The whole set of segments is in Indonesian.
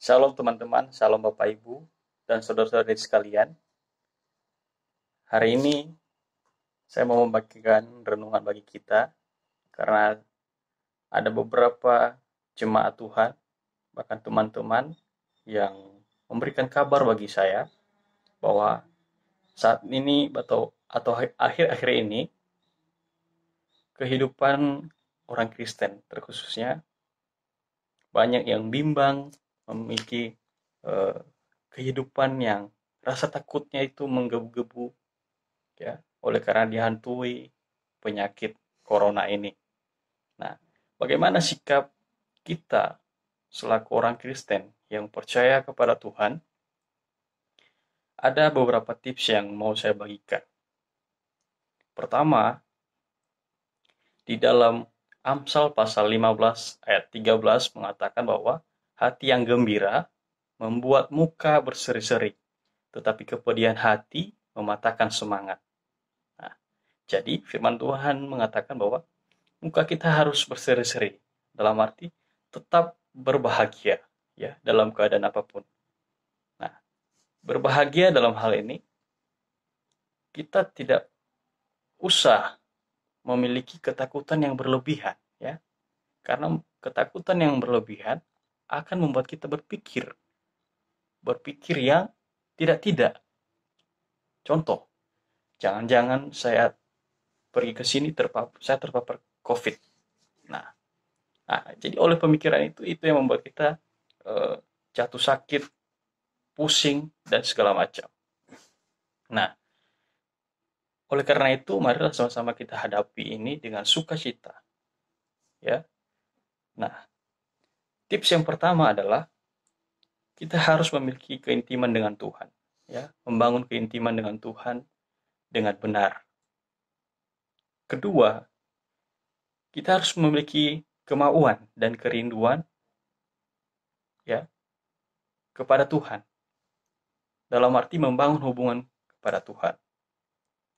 Shalom teman-teman, shalom Bapak Ibu, dan saudara-saudari sekalian. Hari ini saya mau membagikan renungan bagi kita, karena ada beberapa jemaat Tuhan, bahkan teman-teman yang memberikan kabar bagi saya bahwa saat ini atau akhir-akhir ini kehidupan orang Kristen terkhususnya banyak yang bimbang, memiliki eh, kehidupan yang rasa takutnya itu menggebu-gebu, ya, oleh karena dihantui penyakit corona ini. Nah, bagaimana sikap kita selaku orang Kristen yang percaya kepada Tuhan? Ada beberapa tips yang mau saya bagikan. Pertama, di dalam Amsal pasal 15 ayat 13 mengatakan bahwa hati yang gembira membuat muka berseri-seri, tetapi kepedihan hati mematahkan semangat. Nah, jadi firman Tuhan mengatakan bahwa muka kita harus berseri-seri, dalam arti tetap berbahagia, ya, dalam keadaan apapun. Nah, berbahagia dalam hal ini kita tidak usah memiliki ketakutan yang berlebihan, ya, karena ketakutan yang berlebihan akan membuat kita berpikir yang tidak-tidak. Contoh, jangan-jangan saya pergi ke sini saya terpapar COVID. Nah, jadi oleh pemikiran itu yang membuat kita eh, jatuh sakit, pusing, dan segala macam. Nah, oleh karena itu, marilah sama-sama kita hadapi ini dengan sukacita, ya. Nah, tips yang pertama adalah kita harus memiliki keintiman dengan Tuhan, ya, membangun keintiman dengan Tuhan dengan benar. Kedua, kita harus memiliki kemauan dan kerinduan, ya, kepada Tuhan. Dalam arti membangun hubungan kepada Tuhan.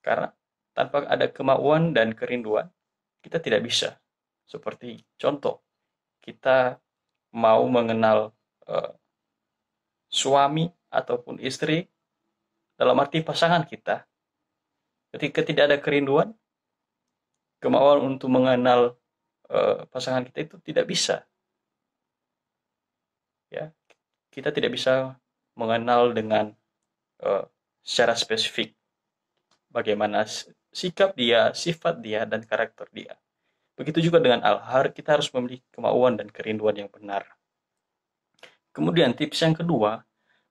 Karena tanpa ada kemauan dan kerinduan, kita tidak bisa. Seperti contoh, kita mau mengenal eh, suami ataupun istri, dalam arti pasangan kita, ketika tidak ada kerinduan, kemauan untuk mengenal pasangan kita itu tidak bisa, ya. Kita tidak bisa mengenal dengan eh, secara spesifik bagaimana sikap dia, sifat dia, dan karakter dia. Begitu juga dengan al-har, kita harus memiliki kemauan dan kerinduan yang benar. Kemudian tips yang kedua,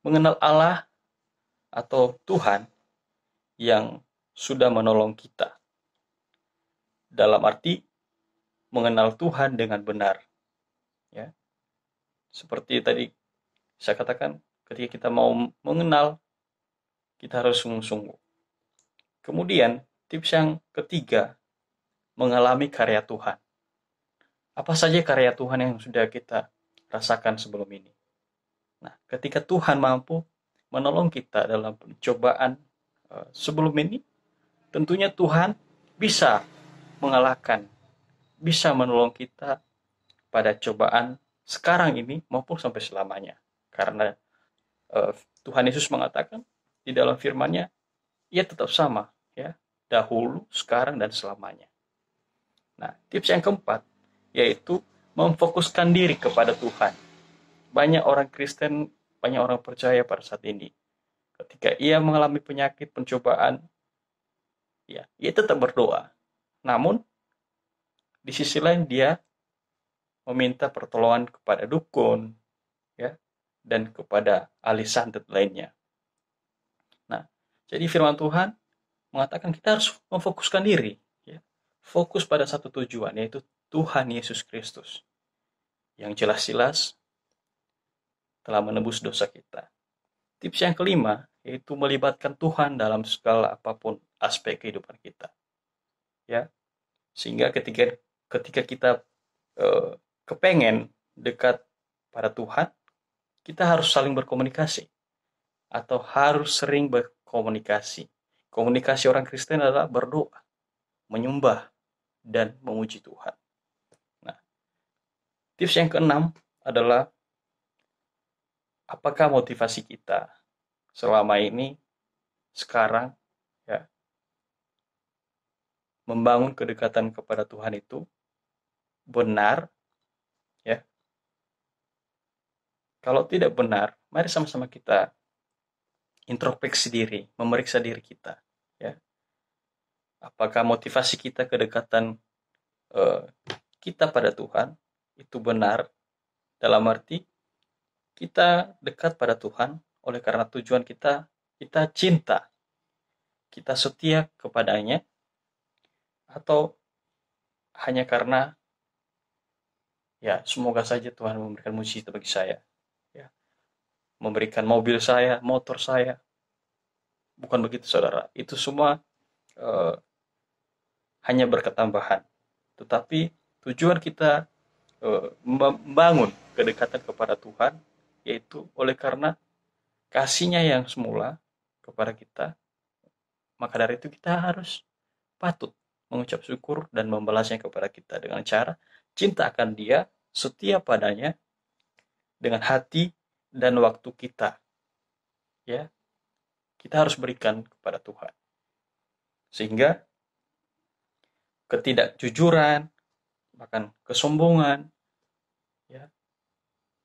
mengenal Allah atau Tuhan yang sudah menolong kita. Dalam arti mengenal Tuhan dengan benar, ya. Seperti tadi saya katakan, ketika kita mau mengenal, kita harus sungguh-sungguh. Kemudian tips yang ketiga, mengalami karya Tuhan. Apa saja karya Tuhan yang sudah kita rasakan sebelum ini? Nah, ketika Tuhan mampu menolong kita dalam pencobaan sebelum ini, tentunya Tuhan bisa mengalahkan, bisa menolong kita pada cobaan sekarang ini maupun sampai selamanya. Karena Tuhan Yesus mengatakan di dalam firman-Nya, ia tetap sama, ya, dahulu, sekarang, dan selamanya. Nah, tips yang keempat yaitu memfokuskan diri kepada Tuhan. Banyak orang Kristen, banyak orang percaya pada saat ini, ketika ia mengalami penyakit, pencobaan, ya, ia tetap berdoa. Namun, di sisi lain dia meminta pertolongan kepada dukun, ya, dan kepada ahli santet lainnya. Nah, jadi firman Tuhan mengatakan kita harus memfokuskan diri, ya, fokus pada satu tujuan, yaitu Tuhan Yesus Kristus, yang jelas-jelas telah menebus dosa kita. Tips yang kelima yaitu melibatkan Tuhan dalam segala apapun aspek kehidupan kita, ya, sehingga ketika kita kepengen dekat pada Tuhan, kita harus saling berkomunikasi atau harus sering berkomunikasi. Komunikasi orang Kristen adalah berdoa, menyembah, dan memuji Tuhan. Nah, tips yang keenam adalah apakah motivasi kita selama ini, sekarang, ya, membangun kedekatan kepada Tuhan itu benar, ya. Kalau tidak benar, mari sama-sama kita introspeksi diri, memeriksa diri kita, ya. Apakah motivasi kita kedekatan eh, kita pada Tuhan itu benar, dalam arti kita dekat pada Tuhan oleh karena tujuan kita cinta, kita setia kepadanya, atau hanya karena ya semoga saja Tuhan memberikan mujizat bagi saya, ya, memberikan mobil saya, motor saya. Bukan begitu, saudara. Itu semua eh, hanya berketambahan. Tetapi tujuan kita membangun kedekatan kepada Tuhan, yaitu oleh karena kasihnya yang semula kepada kita, maka dari itu kita harus patut mengucap syukur dan membalasnya kepada kita dengan cara cinta akan Dia, setia padanya dengan hati dan waktu kita. Ya, kita harus berikan kepada Tuhan. Sehingga ketidakjujuran, bahkan kesombongan, ya,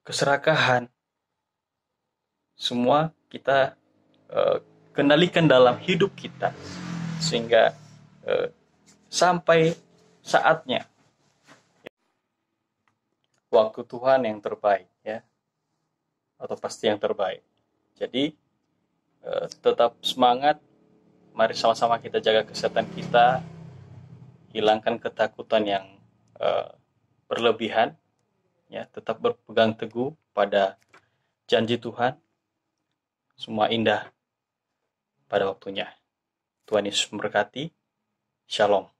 keserakahan, semua kita kendalikan dalam hidup kita, sehingga sampai saatnya waktu Tuhan yang terbaik, ya, atau pasti yang terbaik. Jadi tetap semangat, mari sama-sama kita jaga kesehatan kita, hilangkan ketakutan yang berlebihan, ya, tetap berpegang teguh pada janji Tuhan. Semua indah pada waktunya. Tuhan Yesus memberkati. Shalom.